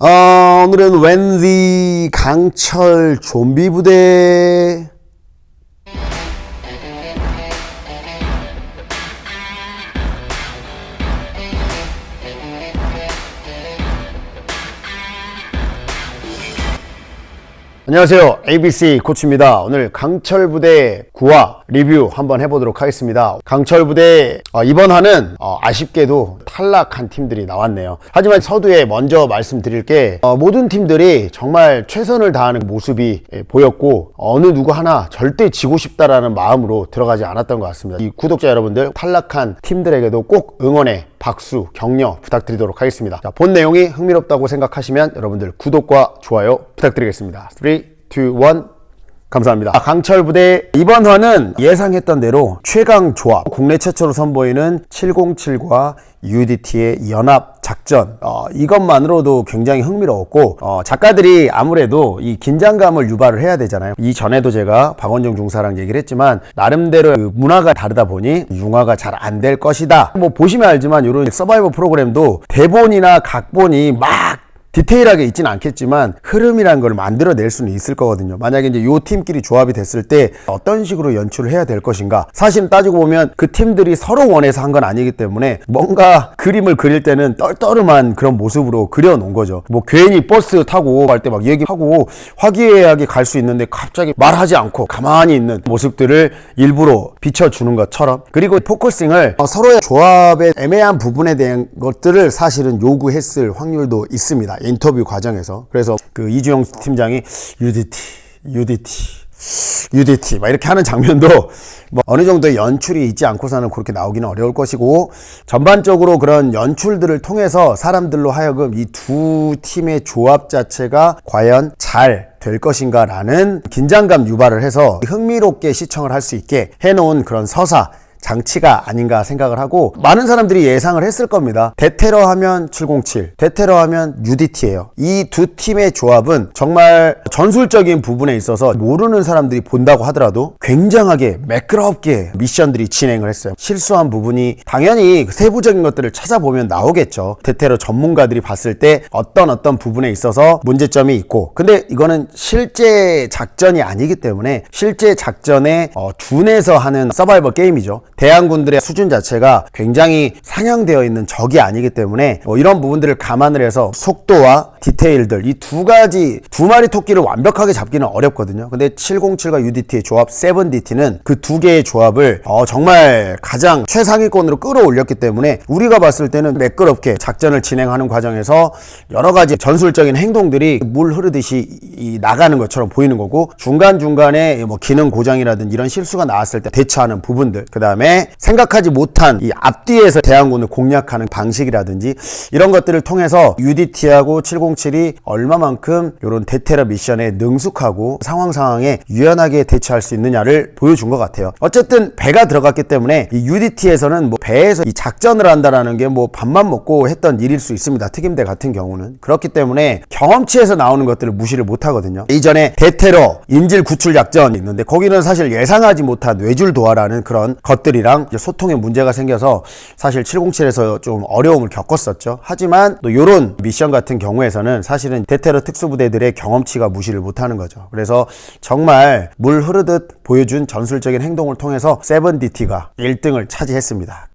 오늘은 웬디 강철 좀비 부대. 안녕하세요, ABC 코치입니다. 오늘 강철부대 9화 리뷰 한번 해보도록 하겠습니다. 강철부대 이번 화는 아쉽게도 탈락한 팀들이 나왔네요. 하지만 서두에 먼저 말씀드릴 게 모든 팀들이 정말 최선을 다하는 모습이 보였고 어느 누구 하나 절대 지고 싶다라는 마음으로 들어가지 않았던 것 같습니다. 이 구독자 여러분들, 탈락한 팀들에게도 꼭 응원의 박수, 격려 부탁드리도록 하겠습니다. 자, 본 내용이 흥미롭다고 생각하시면 여러분들 구독과 좋아요 부탁드리겠습니다. 3, 2, 1 감사합니다. 강철부대 이번 화는 예상했던 대로 최강 조합, 국내 최초로 선보이는 707과 UDT의 연합 작전, 이것만으로도 굉장히 흥미로웠고 작가들이 아무래도 이 긴장감을 유발을 해야 되잖아요. 이전에도 제가 박원정 중사랑 얘기를 했지만 나름대로 그 문화가 다르다 보니 융화가 잘 안 될 것이다. 뭐 보시면 알지만 이런 서바이벌 프로그램도 대본이나 각본이 막 디테일하게 있지는 않겠지만 흐름이라는 걸 만들어낼 수는 있을 거거든요. 만약에 이제 요 팀끼리 조합이 됐을 때 어떤 식으로 연출을 해야 될 것인가, 사실 따지고 보면 그 팀들이 서로 원해서 한 건 아니기 때문에 뭔가 그림을 그릴 때는 떨떠름한 그런 모습으로 그려놓은 거죠. 뭐 괜히 버스 타고 갈 때 막 얘기하고 화기애애하게 갈 수 있는데 갑자기 말하지 않고 가만히 있는 모습들을 일부러 비춰주는 것처럼, 그리고 포커싱을 서로의 조합의 애매한 부분에 대한 것들을 사실은 요구했을 확률도 있습니다, 인터뷰 과정에서. 그래서 그 이주영 팀장이 UDT 막 이렇게 하는 장면도 뭐 어느 정도의 연출이 있지 않고서는 그렇게 나오기는 어려울 것이고, 전반적으로 그런 연출들을 통해서 사람들로 하여금 이 두 팀의 조합 자체가 과연 잘 될 것인가 라는 긴장감 유발을 해서 흥미롭게 시청을 할 수 있게 해놓은 그런 서사 장치가 아닌가 생각을 하고, 많은 사람들이 예상을 했을 겁니다. 대테러 하면 707, 대테러 하면 UDT예요. 이 두 팀의 조합은 정말 전술적인 부분에 있어서 모르는 사람들이 본다고 하더라도 굉장하게 매끄럽게 미션들이 진행을 했어요. 실수한 부분이 당연히 세부적인 것들을 찾아보면 나오겠죠. 대테러 전문가들이 봤을 때 어떤 부분에 있어서 문제점이 있고, 근데 이거는 실제 작전이 아니기 때문에 실제 작전에 준해서 하는 서바이벌 게임이죠. 대항군들의 수준 자체가 굉장히 상향되어 있는 적이 아니기 때문에 이런 부분들을 감안을 해서 속도와 디테일들, 이 두 마리 토끼를 완벽하게 잡기는 어렵거든요. 근데 707과 UDT의 조합 7DT는 그 두 개의 조합을 정말 가장 최상위권으로 끌어올렸기 때문에 우리가 봤을 때는 매끄럽게 작전을 진행하는 과정에서 여러 가지 전술적인 행동들이 물 흐르듯이 나가는 것처럼 보이는 거고, 중간중간에 뭐 기능 고장이라든지 이런 실수가 나왔을 때 대처하는 부분들, 그 다음에 생각하지 못한 이 앞뒤에서 대항군을 공략하는 방식이라든지 이런 것들을 통해서 UDT하고 707이 얼마만큼 이런 대테러 미션에 능숙하고 상황에 유연하게 대처할 수 있느냐를 보여준 것 같아요. 어쨌든 배가 들어갔기 때문에 이 UDT에서는 뭐 배에서 이 작전을 한다라는 게 뭐 밥만 먹고 했던 일일 수 있습니다. 특임대 같은 경우는. 그렇기 때문에 경험치에서 나오는 것들을 무시를 못 하거든요. 이전에 대테러 인질 구출 작전이 있는데 거기는 사실 예상하지 못한 외줄 도하라는 그런 것들이랑 소통에 문제가 생겨서 사실 707에서 좀 어려움을 겪었었죠. 하지만 또 이런 미션 같은 경우에서는 사실은 대테러 특수부대들의 경험치가 무시를 못하는 거죠. 그래서 정말 물 흐르듯 보여준 전술적인 행동을 통해서 7DT가 1등을 차지했습니다.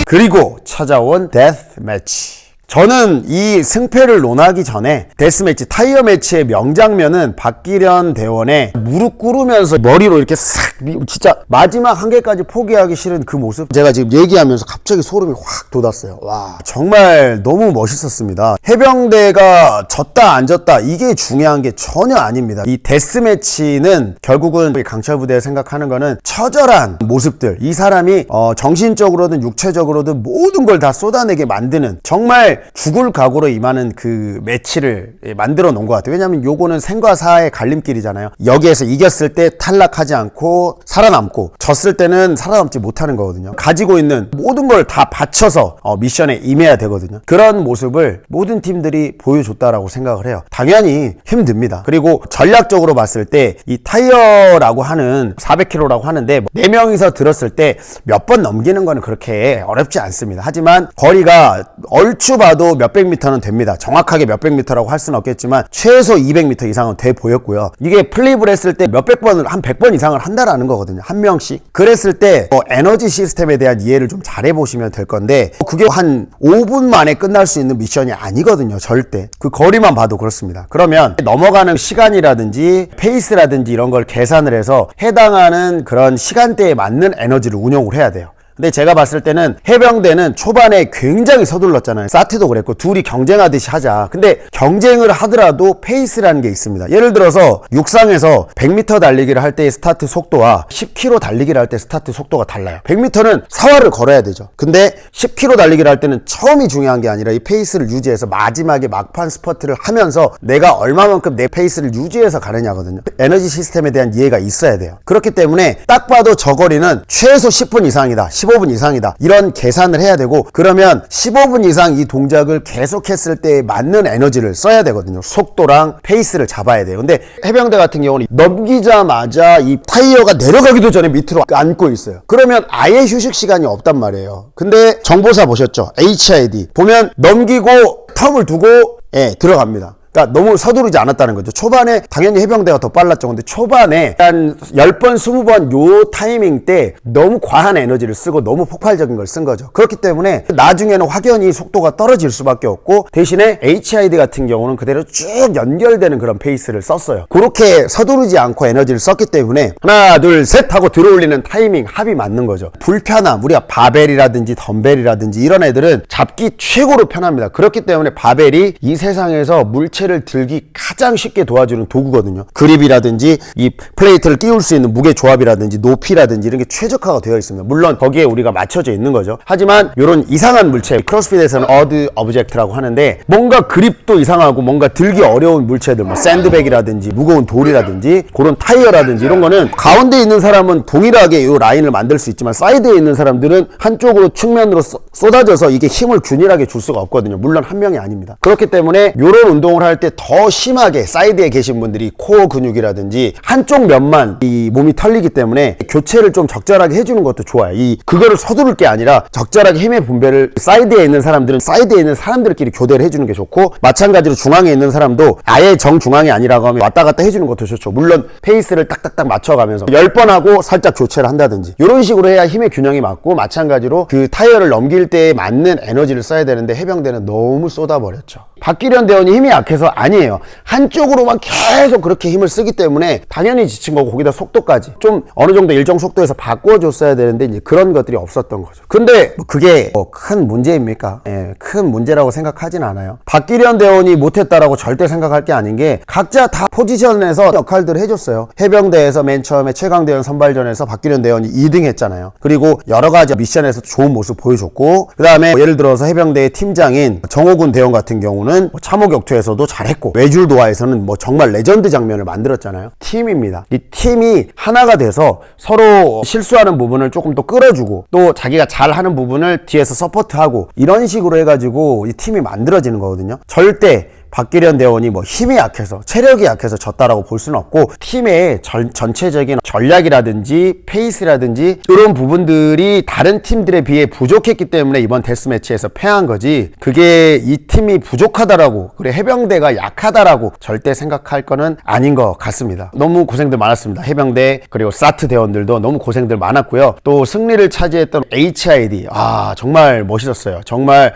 그리고 찾아온 데스 매치. 저는 이 승패를 논하기 전에 데스매치, 타이어 매치의 명장면은 박기련 대원의 무릎 꿇으면서 머리로 이렇게 싹, 진짜 마지막 한 개까지 포기하기 싫은 그 모습, 제가 지금 얘기하면서 갑자기 소름이 확 돋았어요. 와, 정말 너무 멋있었습니다. 해병대가 졌다 안 졌다 이게 중요한 게 전혀 아닙니다. 이 데스매치는 결국은 강철부대에 생각하는 거는 처절한 모습들, 이 사람이 정신적으로든 육체적으로든 모든 걸 다 쏟아내게 만드는, 정말 죽을 각오로 임하는 그 매치를 만들어 놓은 것 같아요. 왜냐하면 요거는 생과 사의 갈림길이잖아요. 여기에서 이겼을 때 탈락하지 않고 살아남고, 졌을 때는 살아남지 못하는 거거든요. 가지고 있는 모든 걸 다 바쳐서 미션에 임해야 되거든요. 그런 모습을 모든 많은 팀들이 보여줬다라고 생각을 해요. 당연히 힘듭니다. 그리고 전략적으로 봤을 때 이 타이어라고 하는 400km라고 하는데 4명이서 들었을 때 몇 번 넘기는 거는 그렇게 어렵지 않습니다. 하지만 거리가 얼추 봐도 몇백 미터는 됩니다. 정확하게 몇백 미터라고 할 수는 없겠지만 최소 200m 이상은 돼 보였고요. 이게 플립을 했을 때 몇백 번을 한 100번 이상을 한다라는 거거든요. 한 명씩. 그랬을 때 에너지 시스템에 대한 이해를 좀 잘해 보시면 될 건데 그게 한 5분 만에 끝날 수 있는 미션이 아니거든요. 절대. 그 거리만 봐도 그렇습니다. 그러면 넘어가는 시간이라든지 페이스라든지 이런 걸 계산을 해서 해당하는 그런 시간대에 맞는 에너지를 운용을 해야 돼요. 근데 제가 봤을 때는 해병대는 초반에 굉장히 서둘렀잖아요. 사트도 그랬고 둘이 경쟁하듯이 하자. 근데 경쟁을 하더라도 페이스라는 게 있습니다. 예를 들어서 육상에서 100m 달리기를 할 때의 스타트 속도와 10km 달리기를 할 때 스타트 속도가 달라요. 100m는 사활을 걸어야 되죠. 근데 10km 달리기를 할 때는 처음이 중요한 게 아니라 이 페이스를 유지해서 마지막에 막판 스퍼트를 하면서 내가 얼마만큼 내 페이스를 유지해서 가느냐거든요. 에너지 시스템에 대한 이해가 있어야 돼요. 그렇기 때문에 딱 봐도 저 거리는 최소 10분 이상이다. 15분 이상이다. 이런 계산을 해야 되고 그러면 15분 이상 이 동작을 계속했을 때 맞는 에너지를 써야 되거든요. 속도랑 페이스를 잡아야 돼요. 근데 해병대 같은 경우는 넘기자마자 이 타이어가 내려가기도 전에 밑으로 앉고 있어요. 그러면 아예 휴식 시간이 없단 말이에요. 근데 정보사 보셨죠? HID 보면 넘기고 텀을 두고 들어갑니다. 그러니까 너무 서두르지 않았다는 거죠. 초반에 당연히 해병대가 더 빨랐죠. 근데 초반에 한 10번, 20번 요 타이밍 때 너무 과한 에너지를 쓰고 너무 폭발적인 걸 쓴 거죠. 그렇기 때문에 나중에는 확연히 속도가 떨어질 수밖에 없고 대신에 HID 같은 경우는 그대로 쭉 연결되는 그런 페이스를 썼어요. 그렇게 서두르지 않고 에너지를 썼기 때문에 하나, 둘, 셋 하고 들어올리는 타이밍 합이 맞는 거죠. 불편함, 우리가 바벨이라든지 덤벨이라든지 이런 애들은 잡기 최고로 편합니다. 그렇기 때문에 바벨이 이 세상에서 물체를 들기 가장 쉽게 도와주는 도구거든요. 그립이라든지 이 플레이트를 끼울 수 있는 무게 조합이라든지 높이라든지 이런 게 최적화가 되어 있습니다. 물론 거기에 우리가 맞춰져 있는 거죠. 하지만 이런 이상한 물체, 크로스핏에서는 어드 오브젝트라고 하는데 뭔가 그립도 이상하고 뭔가 들기 어려운 물체들, 뭐 샌드백이라든지 무거운 돌이라든지 그런 타이어라든지 이런 거는 가운데 있는 사람은 동일하게 이 라인을 만들 수 있지만 사이드에 있는 사람들은 한쪽으로 측면으로 쏟아져서 이게 힘을 균일하게 줄 수가 없거든요. 물론 한 명이 아닙니다. 그렇기 때문에 이런 운동을 할 때 더 심하게 사이드에 계신 분들이 코어 근육이라든지 한쪽 면만 이 몸이 털리기 때문에 교체를 좀 적절하게 해주는 것도 좋아요. 그거를 서두를 게 아니라 적절하게 힘의 분배를 사이드에 있는 사람들은 사이드에 있는 사람들끼리 교대를 해주는 게 좋고 마찬가지로 중앙에 있는 사람도 아예 정중앙이 아니라고 하면 왔다 갔다 해주는 것도 좋죠. 물론 페이스를 딱딱딱 맞춰가면서 10번 하고 살짝 교체를 한다든지 이런 식으로 해야 힘의 균형이 맞고 마찬가지로 그 타이어를 넘길 때에 맞는 에너지를 써야 되는데 해병대는 너무 쏟아버렸죠. 박기련 대원이 힘이 약해서 아니에요. 한쪽으로만 계속 그렇게 힘을 쓰기 때문에 당연히 지친 거고 거기다 속도까지 좀 어느 정도 일정 속도에서 바꿔줬어야 되는데 이제 그런 것들이 없었던 거죠. 근데 그게 큰 문제입니까? 큰 문제라고 생각하진 않아요. 박기련 대원이 못했다라고 절대 생각할 게 아닌 게 각자 다 포지션에서 역할들을 해줬어요. 해병대에서 맨 처음에 최강대원 선발전에서 박기련 대원이 2등 했잖아요. 그리고 여러 가지 미션에서 좋은 모습 보여줬고 그 다음에 예를 들어서 해병대의 팀장인 정호군 대원 같은 경우는 참호격투에서도 잘했고 외줄도하에서는 정말 레전드 장면을 만들었잖아요. 팀입니다. 이 팀이 하나가 돼서 서로 실수하는 부분을 조금 더 끌어주고 또 자기가 잘하는 부분을 뒤에서 서포트하고 이런 식으로 해가지고 이 팀이 만들어지는 거거든요. 절대 박기련 대원이 힘이 약해서 체력이 약해서 졌다라고 볼 수는 없고 팀의 전체적인 전략이라든지 페이스라든지 이런 부분들이 다른 팀들에 비해 부족했기 때문에 이번 데스매치에서 패한 거지 그게 이 팀이 부족하다라고 그래 해병대가 약하다라고 절대 생각할 거는 아닌 것 같습니다. 너무 고생들 많았습니다. 해병대 그리고 사트 대원들도 너무 고생들 많았고요. 또 승리를 차지했던 HID 정말 멋있었어요. 정말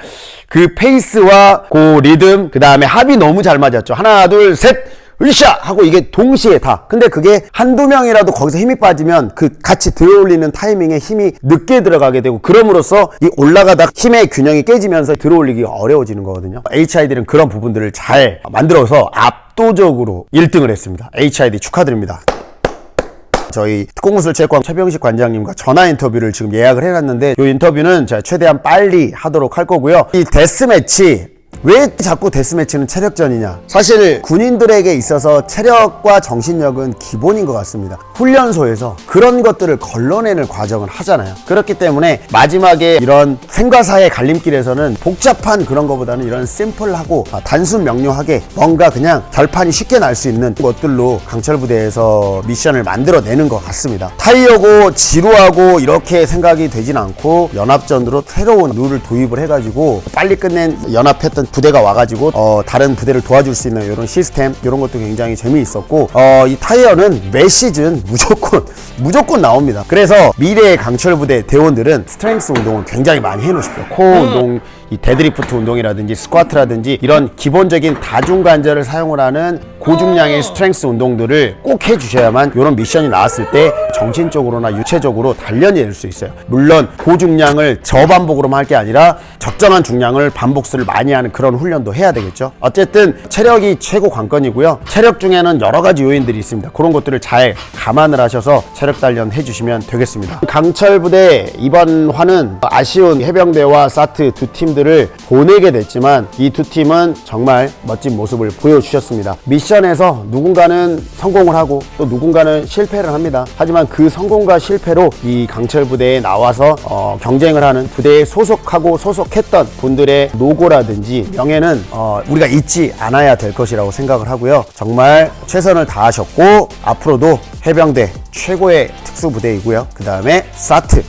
그 페이스와 그 리듬 그 다음에 합이 너무 잘 맞았죠. 하나 둘 셋 으쌰 하고 이게 동시에 다. 근데 그게 한두 명이라도 거기서 힘이 빠지면 그 같이 들어올리는 타이밍에 힘이 늦게 들어가게 되고 그럼으로써 이 올라가다 힘의 균형이 깨지면서 들어올리기가 어려워지는 거거든요. HID는 그런 부분들을 잘 만들어서 압도적으로 1등을 했습니다. HID 축하드립니다. 저희 특공무술체육관 최병식 관장님과 전화 인터뷰를 지금 예약을 해놨는데 이 인터뷰는 제가 최대한 빨리 하도록 할 거고요. 이 데스매치 왜 자꾸 데스매치는 체력전이냐? 사실 군인들에게 있어서 체력과 정신력은 기본인 것 같습니다. 훈련소에서 그런 것들을 걸러내는 과정을 하잖아요. 그렇기 때문에 마지막에 이런 생과사의 갈림길에서는 복잡한 그런 것보다는 이런 심플하고 단순 명료하게 뭔가 그냥 결판이 쉽게 날 수 있는 것들로 강철 부대에서 미션을 만들어내는 것 같습니다. 타이어고 지루하고 이렇게 생각이 되진 않고 연합전으로 새로운 룰을 도입을 해가지고 빨리 끝낸 연합했던 부대가 와가지고 다른 부대를 도와줄 수 있는 이런 시스템, 이런 것도 굉장히 재미있었고, 이 타이어는 매 시즌 무조건 나옵니다. 그래서 미래의 강철 부대 대원들은 스트렝스 운동을 굉장히 많이 해놓으십시오. 코어 운동, 이 데드리프트 운동이라든지 스쿼트라든지 이런 기본적인 다중관절을 사용을 하는 고중량의 스트렝스 운동들을 꼭 해주셔야만 이런 미션이 나왔을 때 정신적으로나 유체적으로 단련이 될 수 있어요. 물론 고중량을 저반복으로만 할 게 아니라 적정한 중량을 반복수를 많이 하는 그런 훈련도 해야 되겠죠. 어쨌든 체력이 최고 관건이고요. 체력 중에는 여러 가지 요인들이 있습니다. 그런 것들을 잘 감안을 하셔서 체력 단련 해주시면 되겠습니다. 강철 부대 이번 화는 아쉬운 해병대와 사트 두 팀들을 보내게 됐지만 이 두 팀은 정말 멋진 모습을 보여주셨습니다. 미션에서 누군가는 성공을 하고 또 누군가는 실패를 합니다. 하지만 그 성공과 실패로 이 강철 부대에 나와서 경쟁을 하는 부대에 소속하고 소속했던 분들의 노고라든지 명예는 우리가 잊지 않아야 될 것이라고 생각을 하고요. 정말 최선을 다하셨고 앞으로도 해병대 최고의 특수부대이고요. 그 다음에 사트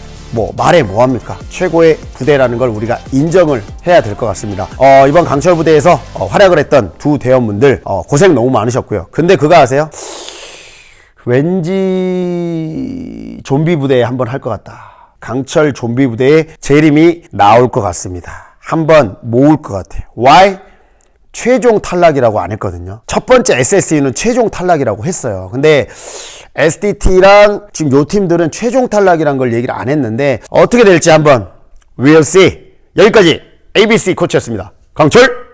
말해 뭐합니까? 최고의 부대라는 걸 우리가 인정을 해야 될 것 같습니다. 이번 강철 부대에서 활약을 했던 두 대원분들 고생 너무 많으셨고요. 근데 그거 아세요? 왠지 좀비 부대에 한번 할 것 같다. 강철 좀비 부대에 재림이 나올 것 같습니다. 한번 모을 것 같아요. Why? 최종 탈락이라고 안 했거든요. 첫 번째 SSE는 최종 탈락이라고 했어요. 근데 SDT랑 지금 요 팀들은 최종 탈락이란 걸 얘기를 안 했는데 어떻게 될지 한번 We'll see. 여기까지 ABC 코치였습니다. 강철